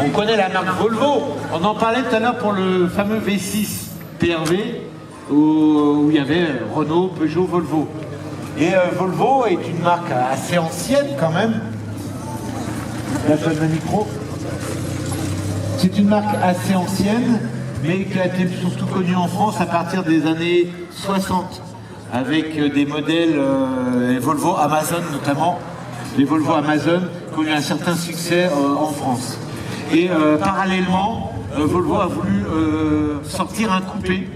On connaît la marque Volvo. On en parlait tout à l'heure pour le fameux V6 PRV où il y avait Renault, Peugeot, Volvo. Et Volvo est une marque assez ancienne quand même. Là, je donne le micro. C'est une marque assez ancienne, mais qui a été surtout connue en France à partir des années 60, avec des modèles Volvo Amazon notamment, les Volvo Amazon qui ont eu un certain succès en France. Et parallèlement, Volvo a voulu sortir un coupé.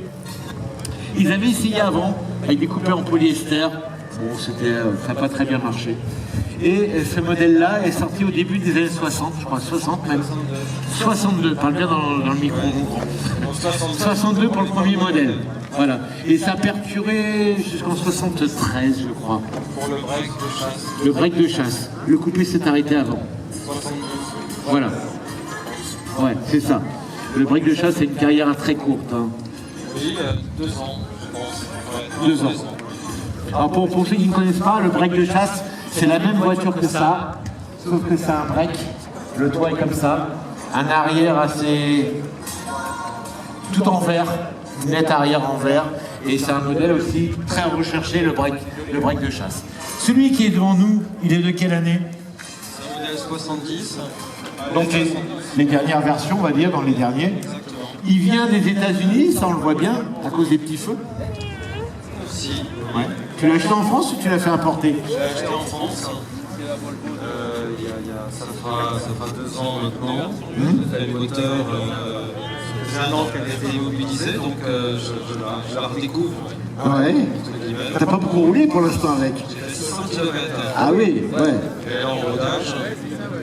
Ils avaient essayé avant avec des coupés en polyester. Bon, ça n'a pas très bien marché. Et ce modèle-là est sorti au début des années 60, je crois, 60 même. 62, parle bien dans le micro. 62 pour le premier modèle. Voilà. Et ça a perduré jusqu'en 73, je crois. Pour le break de chasse. Le break de chasse. Le coupé s'est arrêté avant. 72. Voilà. Ouais, c'est ça. Le break de chasse, c'est une carrière très courte. Hein. Oui, 2 ans, je pense. Ouais, 2 ans. Alors pour ceux qui ne connaissent pas, le break de chasse, c'est la même voiture que ça, sauf que c'est un break. Le toit est comme ça. Un arrière assez... tout en verre. Une nette arrière en verre. Et c'est un modèle aussi très recherché, le break de chasse. Celui qui est devant nous, il est de quelle année? C'est un modèle 70. Donc les dernières versions, on va dire, dans les derniers. Exactement. Il vient des États-Unis, ça on le voit bien, à cause des petits feux. Si. Ouais. Tu l'as acheté en France ou tu l'as fait importer? J'ai acheté en France. Ça fera 2 ans maintenant. Le moteur, ça fait 1 an qu'elle a été immobilisée, donc je la redécouvre. Ouais. T'as pas beaucoup roulé pour l'instant avec? J'ai fait 600 km. Ah oui, ouais. Elle est en rodage.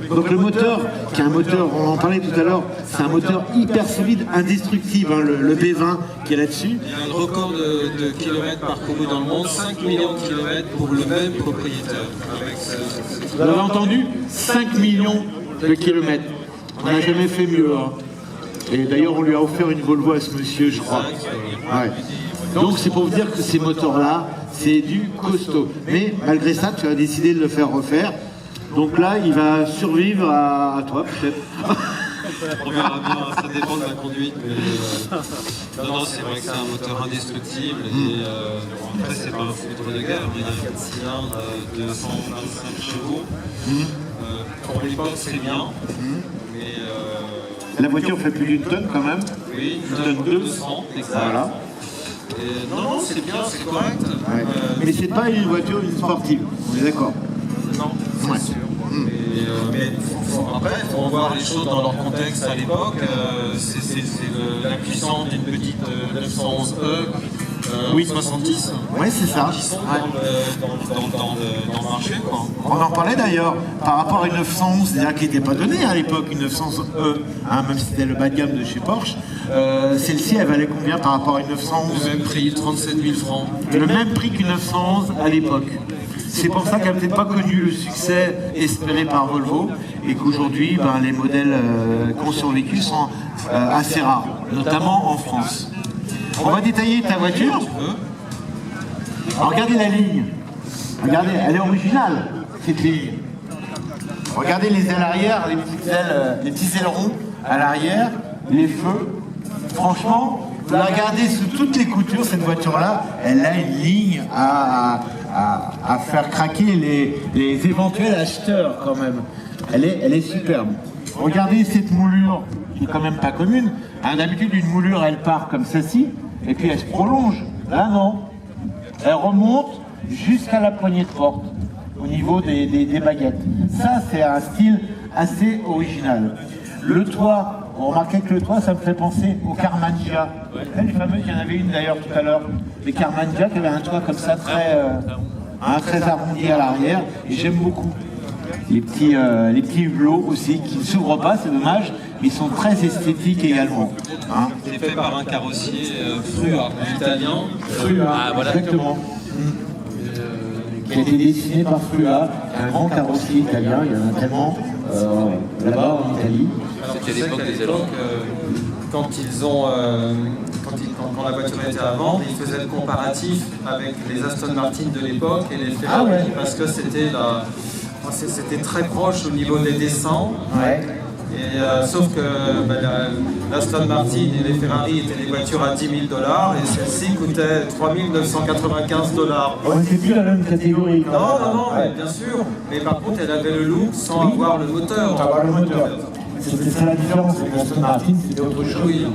Donc le moteur, qui est un moteur, on en parlait tout à l'heure, c'est un moteur hyper solide, indestructible, hein, le B20 qui est là-dessus. Il y a un record de kilomètres parcourus dans le monde, 5 millions de kilomètres pour le même propriétaire. Avec Vous avez entendu? 5 millions de kilomètres. On n'a jamais fait mieux. Hein. Et d'ailleurs, on lui a offert une Volvo à ce monsieur, je crois. Ouais. Donc c'est pour vous dire que ces moteurs-là, c'est du costaud. Mais malgré ça, tu as décidé de le faire refaire. Donc là, il va survivre à toi, peut-être. On verra bien, ça dépend de la conduite, mais non, c'est vrai que c'est un moteur indestructible et après c'est pas un foudre de guerre, mais il y a un 4 cylindres de 125 chevaux. Pour l'époque c'est bien, mais la voiture fait plus d'une tonne quand même. oui, une tonne 200, exact. Voilà. Et non, c'est bien, c'est correct. Ouais. Mais c'est pas une voiture sportive, on est d'accord. Non, c'est Ouais. sûr. Mais après, il faut voir les choses dans leur contexte à l'époque. C'est la puissance d'une petite 911E Oui. 70 Oui, c'est ça. qui sont Ouais. dans le marché. Quoi. On en parlait d'ailleurs par rapport à une 911, c'est-à-dire qui n'était pas donnée à l'époque, une 911E, hein, même si c'était le bas de gamme de chez Porsche. Celle-ci, elle valait combien par rapport à une 911? Le même prix, 37 000 francs. Le même prix qu'une 911 à l'époque. C'est pour ça qu'elle n'a peut-être pas connu le succès espéré par Volvo et qu'aujourd'hui, ben, les modèles qui ont survécu sont assez rares, notamment en France. On va détailler ta voiture. Alors, regardez la ligne. Regardez, elle est originale, cette ligne. Regardez les ailes arrière, les petites ailes, les petits ailerons à l'arrière, les feux. Franchement, vous la regardez sous toutes les coutures, cette voiture-là, elle a une ligne à faire craquer les éventuels acheteurs quand même. Elle est superbe. Regardez cette moulure, qui est quand même pas commune. Hein, d'habitude, une moulure, elle part comme celle-ci, et puis elle se prolonge. Là, non. Elle remonte jusqu'à la poignée de porte, au niveau des baguettes. Ça, c'est un style assez original. Le toit, on remarquait que le toit, ça me fait penser au Carmangia. Les fameuses, il y en avait une d'ailleurs tout à l'heure, les Carmangia qui avaient un toit comme ça très arrondi à l'arrière, et j'aime beaucoup. Les petits hublots aussi qui ne s'ouvrent pas, c'est dommage, mais ils sont très esthétiques également. Hein. C'est fait par un carrossier Frua, italien. Frua, Ah, voilà. exactement. Qui a été dessiné par Frua, un grand carrossier italien, il y en a tellement là-bas en Italie. C'était l'époque des éloges. Quand la voiture était à vendre, ils faisaient le comparatif avec les Aston Martin de l'époque et les Ferrari, Ah ouais. parce que c'était très proche au niveau des dessins. Ouais. Et, sauf que l'Aston Martin et les Ferrari étaient des voitures à 10 000 $, et celle-ci coûtait 3 995 $. Ouais, c'est plus la même catégorie. Non, mais bien sûr. Mais par contre, elle avait le look sans avoir le moteur. C'était ça la différence, avec l'Aston Martin, c'était autre chose. Oui,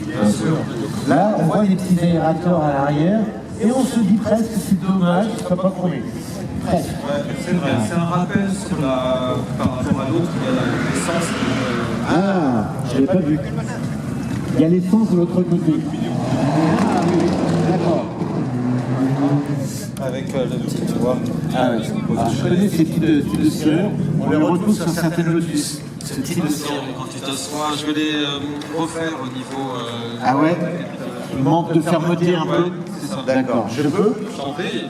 bien sûr. Là, on voit des petits aérateurs à l'arrière, et on se dit presque que c'est dommage que ce soit pas chromé. Presque. Ouais, c'est vrai, c'est un rappel sur par rapport à l'autre, il y a l'essence. Ah, je l'ai pas vu. Il y a l'essence de l'autre côté. Ah oui, d'accord. Avec le petit, tu vois. Ah oui. Alors, je connais ces petits de cire, on les retrouve sur certaines Lotus. Ce type de cire. Quand tu t'assois, je vais les refaire au niveau. Ah ouais? Il manque de fermeté un peu. D'accord. Je peux? J'en prie.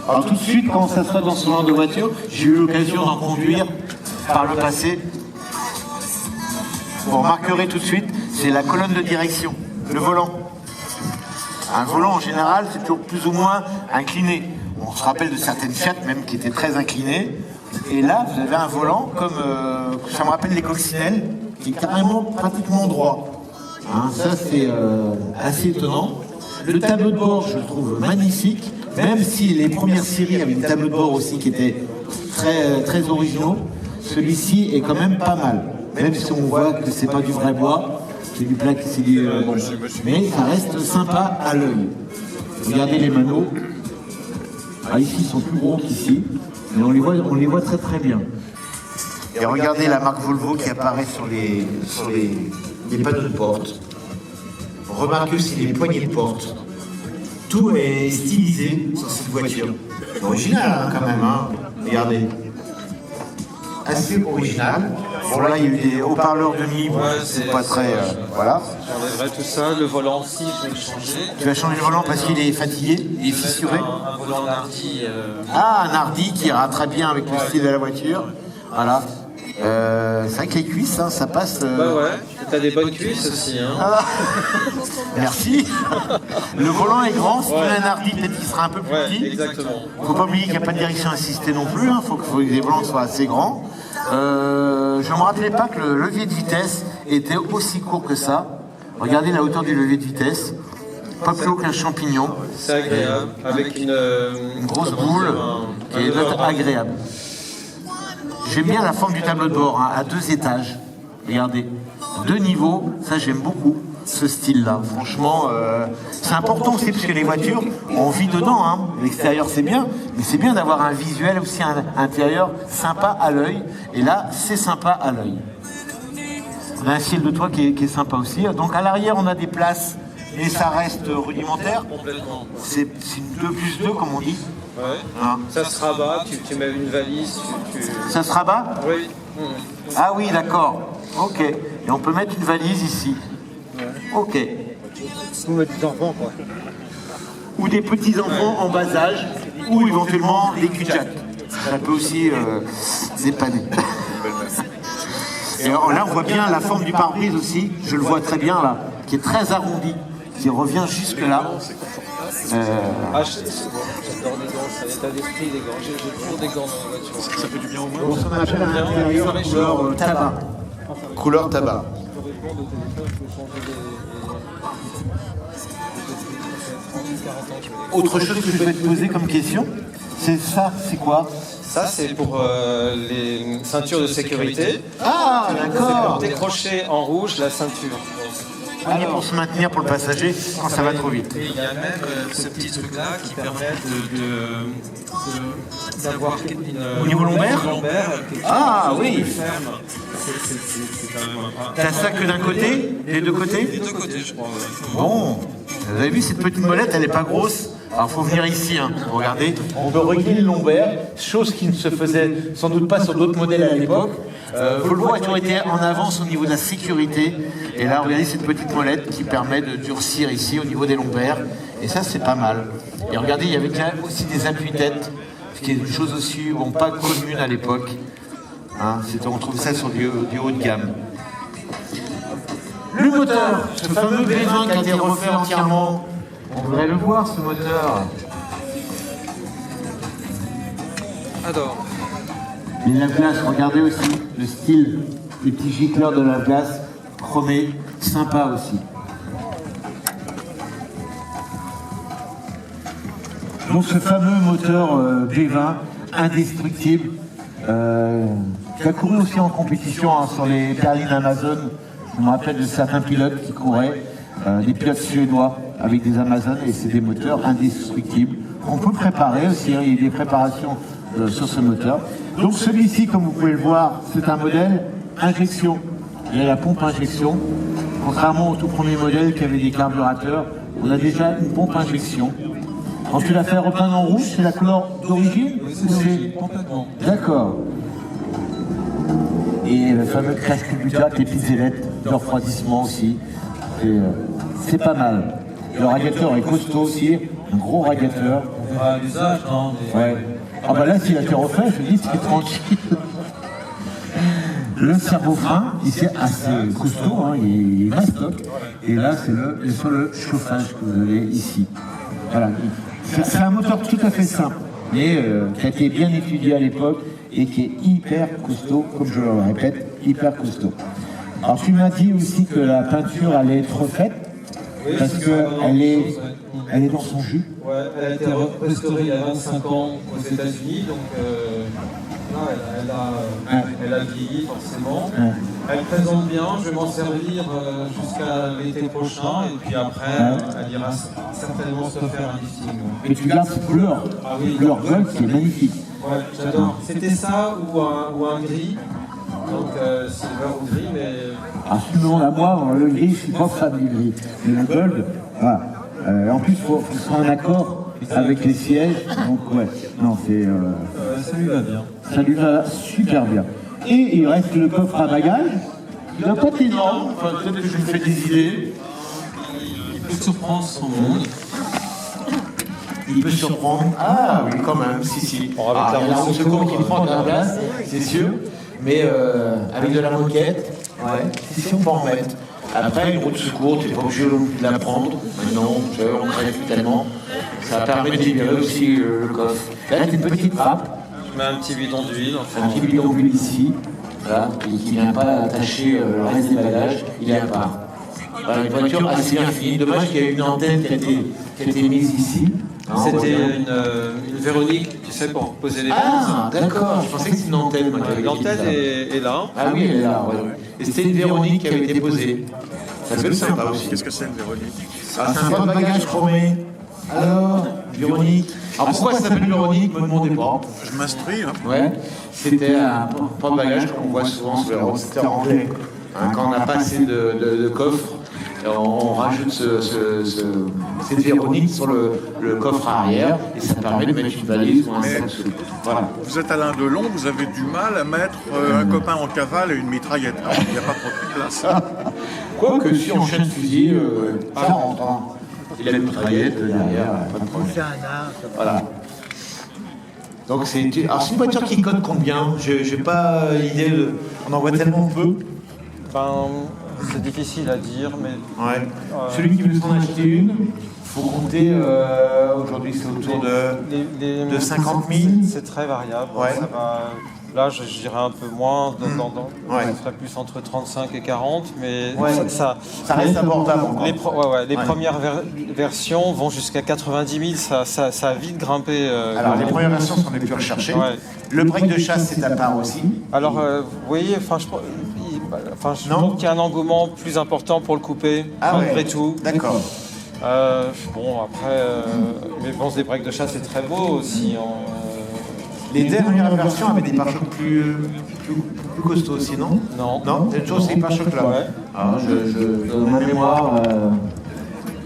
Alors tout de suite, quand on s'assoit dans ce genre de voiture, j'ai eu l'occasion d'en conduire par le passé. Vous remarquerez tout de suite, c'est la colonne de direction, le volant. Un volant en général, c'est toujours plus ou moins incliné. On se rappelle de certaines Fiat même qui étaient très inclinées. Et là, vous avez un volant comme, ça me rappelle les coccinelles, qui est carrément pratiquement droit. Hein, ça c'est assez étonnant. Le tableau de bord, je le trouve magnifique, même si les premières séries avaient un tableau de bord aussi qui était très originaux. Celui-ci est quand même pas mal, même si on voit que c'est pas du vrai bois, c'est du plaque, c'est du bon. Mais ça reste sympa à l'œil. Regardez les maneaux. Ah, ici ils sont plus gros qu'ici, mais on les voit très très bien. Et regardez la marque Volvo qui apparaît sur les panneaux de porte. Remarquez aussi les poignées de porte. Tout est stylisé sur cette voiture. C'est original hein, quand même, hein. Regardez. Assez original. Bon là il y a eu des haut-parleurs de nuit, bon, c'est pas très... voilà. J'enlèverai tout ça, le volant aussi, je vais le changer. Tu vas changer le volant parce qu'il est fatigué, il est fissuré. Un volant Nardi. Ah, un Nardi qui ira très bien avec le style de la voiture. Voilà. C'est vrai que les cuisses, hein, ça passe... Bah ouais, t'as des bonnes cuisses aussi. Hein. Ah. Merci. Le volant est grand, si tu as un Nardi, peut-être qu'il sera un peu plus petit. Exactement. Faut pas oublier qu'il n'y a pas de direction assistée non plus, hein. Faut que les volants soient assez grands. Je ne me rappelais pas que le levier de vitesse était aussi court que ça. Regardez la hauteur du levier de vitesse. Pas plus haut qu'un champignon. C'est agréable, avec une grosse boule qui est agréable. J'aime bien la forme du tableau de bord, hein, à 2 étages. Regardez, 2 niveaux, ça j'aime beaucoup, ce style-là. Franchement, c'est important aussi parce que les voitures, on vit dedans. Hein. L'extérieur c'est bien, mais c'est bien d'avoir un visuel aussi, un intérieur sympa à l'œil. Et là, c'est sympa à l'œil. On a un ciel de toit qui est sympa aussi. Donc à l'arrière, on a des places, mais ça reste rudimentaire. C'est une 2+2 comme on dit. Ouais. Hein. Ça se rabat, tu mets une valise, Ça se rabat? Oui. Ah oui, d'accord. Ok. Et on peut mettre une valise ici. Ouais. Ok. Ou mettre des enfants, quoi. Ou des petits-enfants en bas âge, ou éventuellement des cul-de-jack. Ça peut aussi dépanner. Et alors, là, on voit bien la forme du pare-brise aussi. Je le vois très bien là, qui est très arrondi, qui revient jusque là. Ah, j'adore les gants, c'est un état d'esprit, les gants. J'ai toujours des gants dans la voiture. Ça fait du bien au moins. On appelle un intérieur couleur tabac. Couleur tabac. Autre chose que je vais te poser comme question, c'est ça, c'est quoi? Ça, c'est pour les ceintures de sécurité. Ah, C'est d'accord. pour décrocher en rouge la ceinture. On est pour se maintenir pour le passager quand ça va trop vite. Et il y a même ce petit truc-là qui permet d'avoir Au niveau lombaire? Ah oui. T'as ça que d'un côté? Des deux côtés? Des deux côtés, je crois. Bon, vous avez vu cette petite molette, elle n'est pas grosse. Alors il faut venir ici, hein. Regardez, on peut régler le lombaire, chose qui ne se faisait sans doute pas sur d'autres modèles à l'époque. Volvo a toujours été en avance au niveau de la sécurité. Et là, regardez cette petite molette qui permet de durcir ici au niveau des lombaires. Et ça, c'est pas mal. Et regardez, il y avait aussi des appuis-têtes, ce qui est une chose aussi bon, pas commune à l'époque. Hein, on trouve ça sur du haut de gamme. Le moteur, ce fameux V20 qui a été refait entièrement. On voudrait le voir, ce moteur. Alors. Les lave-glaces, regardez aussi le style des petits gicleurs de lave-glace chromés, sympa aussi. Donc ce fameux moteur B20 indestructible qui a couru aussi en compétition sur les berlines Amazon. Je me rappelle de certains pilotes qui couraient, des pilotes suédois avec des Amazon, et c'est des moteurs indestructibles. On peut préparer aussi, hein, il y a des préparations sur ce moteur. Donc celui-ci, comme vous pouvez le voir, c'est un modèle injection. Il y a la pompe injection. Contrairement au tout premier modèle qui avait des carburateurs, on a déjà une pompe injection. Quand tu l'as fait repeindre en rouge, c'est la couleur d'origine? Oui, c'est d'origine, complètement. D'accord. Et le fameux crash culbuteur avec les petites ailettes de refroidissement aussi. C'est pas mal. Le radiateur est costaud aussi, un gros radiateur. On verra à l'usage, non? Ouais. Ah bah là, s'il a été refait, je te dis, c'est tranquille. Le servo-frein, il est assez costaud, hein, il est mastoc. Et là, c'est sur le chauffage que vous avez ici. Voilà. C'est un moteur tout à fait simple, mais qui a été bien étudié à l'époque et qui est hyper costaud, comme je le répète, hyper costaud. Alors tu m'as dit aussi que la peinture allait être refaite, Oui, parce qu'elle est dans son jus. Ouais, elle a été restaurée il y a 25 ans aux États-Unis, donc là, elle a vieilli forcément. Ouais. Elle présente bien, je vais m'en servir jusqu'à l'été prochain, et puis après, elle ira certainement se faire un lifting. Et tu gardes cette couleur, couleur gold qui est magnifique. Ouais, j'adore. C'était ça ou un gris, donc silver ou gris, mais... Ah, sinon, à moi, le gris, je suis pas fan du gris. Mais le gold, voilà. En plus, il faut que ce soit un accord avec les sièges. Donc, ouais, non, c'est. ça lui va bien. Ça lui va super bien. Et il reste le coffre à bagages. Il n'a pas été énorme, enfin, peut-être que je me fais des idées. Il peut surprendre son monde. Il peut surprendre. Ah, oui, quand même, si. Il y a la roue de secours qui prend de la place, c'est sûr. Mais avec de la moquette, ouais, si on peut en mettre. Après, une roue de secours, tu n'es pas obligé de la prendre. Non, on ne crée plus tellement. Ça permet de libérer aussi le coffre. Là, tu as une petite trappe. Je mets un petit bidon d'huile, en fait. Un petit bidon d'huile ici, voilà, et qui ne vient pas attacher le reste des bagages, il est à part. Voilà, une voiture assez bien finie. Dommage qu'il y ait une antenne qui a été mise ici. C'était une Véronique, tu sais, pour poser les Ah, d'accord, je pensais que c'était une antenne. L'antenne est là. Ah oui, elle est là, ouais. Et c'était une Véronique qui avait été posée. Ça peut être sympa aussi. Qu'est-ce que c'est une Véronique? Ah, c'est un porte-bagages chromé. Alors, Véronique. Alors pourquoi ça s'appelle Véronique, me demandez pas. Je m'instruis. Hein. Ouais, c'était un porte-bagages qu'on voit souvent sur les rosters anglais. Hein, quand on n'a pas assez de coffre, on rajoute cette Véronique sur le coffre arrière et ça permet de mettre une valise ou un sac sous. Voilà. Vous êtes Alain Delon, vous avez du mal à mettre un copain en cavale et une mitraillette. Il n'y a pas trop de place. Quoique si on chaîne fusil, ça rentre. Hein. Il a une mitraillette derrière, pas de problème. Voilà. Donc c'est une voiture qui cote combien? J'ai pas idée, on en voit tellement peu. C'est difficile à dire, mais... Ouais. Celui qui veut s'en acheter une, il faut compter, aujourd'hui c'est autour de 50 000. C'est très variable. Ouais. Ça va, là, je dirais un peu moins, Ouais. ça serait plus entre 35 et 40, mais Ouais. ça reste abordable encore. Les premières versions vont jusqu'à 90 000, ça a vite grimpé. Alors les premières versions sont les plus recherchées. Ouais. Le break de chasse c'est à part aussi. Alors, vous voyez, je trouve qu'il y a un engouement plus important pour le coupé, malgré tout. D'accord. Bon, après, mais bon, des breaks de chasse, c'est très beau aussi. Les dernières versions avaient des pare-chocs plus costauds aussi, non? Non, c'est toujours ces pare-chocs là. Ouais. Alors, dans ma mémoire.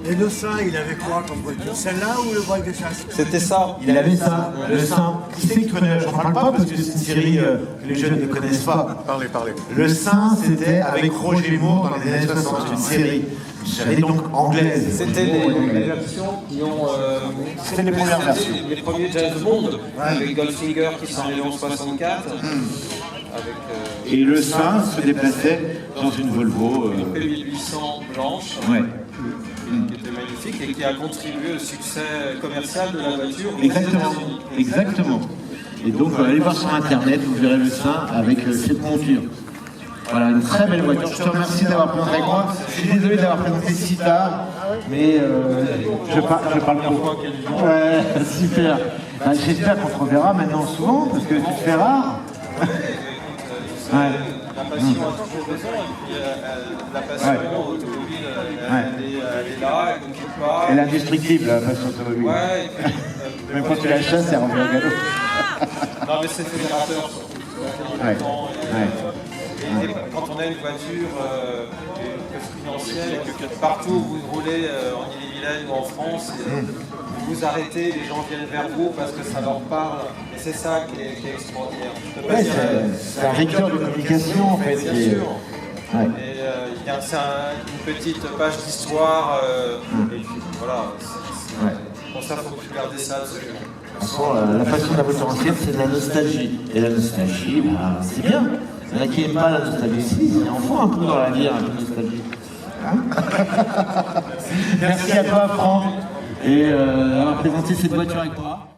Et le sein, il avait quoi comme voiture? Celle-là ou le break de chasse? C'était ça. Il avait ça, le sein. Qui c'est qui connaît? J'en parle pas parce que c'est une série que les jeunes ne connaissent pas. Parlez. Le sein, c'était avec Roger Moore dans les années 60, une série donc anglaise. C'était les versions qui ont... C'était les premières versions. Les premiers James Bond, avec Goldfinger qui sont arrivés en 64. Avec, Et le sein se déplaçait dans une Volvo. P1800 blanche. Ouais. Qui était magnifique et qui a contribué au succès commercial de la voiture. Exactement. Et donc, allez voir sur internet, vous verrez le sein avec cette monture. Voilà, une très belle voiture. Je te remercie d'avoir présenté avec moi. Je suis désolé d'avoir présenté si tard, mais je parle pour. Ouais, super. Ben, j'espère qu'on te reverra maintenant souvent, parce que tu te fais rare. Ouais. La passion a toujours besoin, et puis la passion automobile, elle est là, elle ne quitte pas. Elle est indestructible, la passion automobile. Ouais, et puis, Même quand tu la chasses, elle revient au galop. non, mais c'est fédérateur surtout. Ouais. Et quand on a une voiture présidentielle, que partout où vous roulez en Ille-et-Vilaine ou en France, vous arrêtez, les gens viennent vers vous parce que ça leur parle. Et c'est ça qui est extraordinaire. Ouais, c'est un vecteur de communication en fait. Bien sûr. Ouais. Et c'est une petite page d'histoire. Et puis voilà. Pour ça, il faut garder ça absolument. La passion de la voiture ancienne, c'est de la nostalgie. Et la nostalgie, bah, c'est bien. Il y en a qui n'aiment pas la nostalgie. Si, il en faut un peu dans la vie, un peu de nostalgie. Hein. Merci à toi, Franck, et avoir présenté cette voiture avec moi.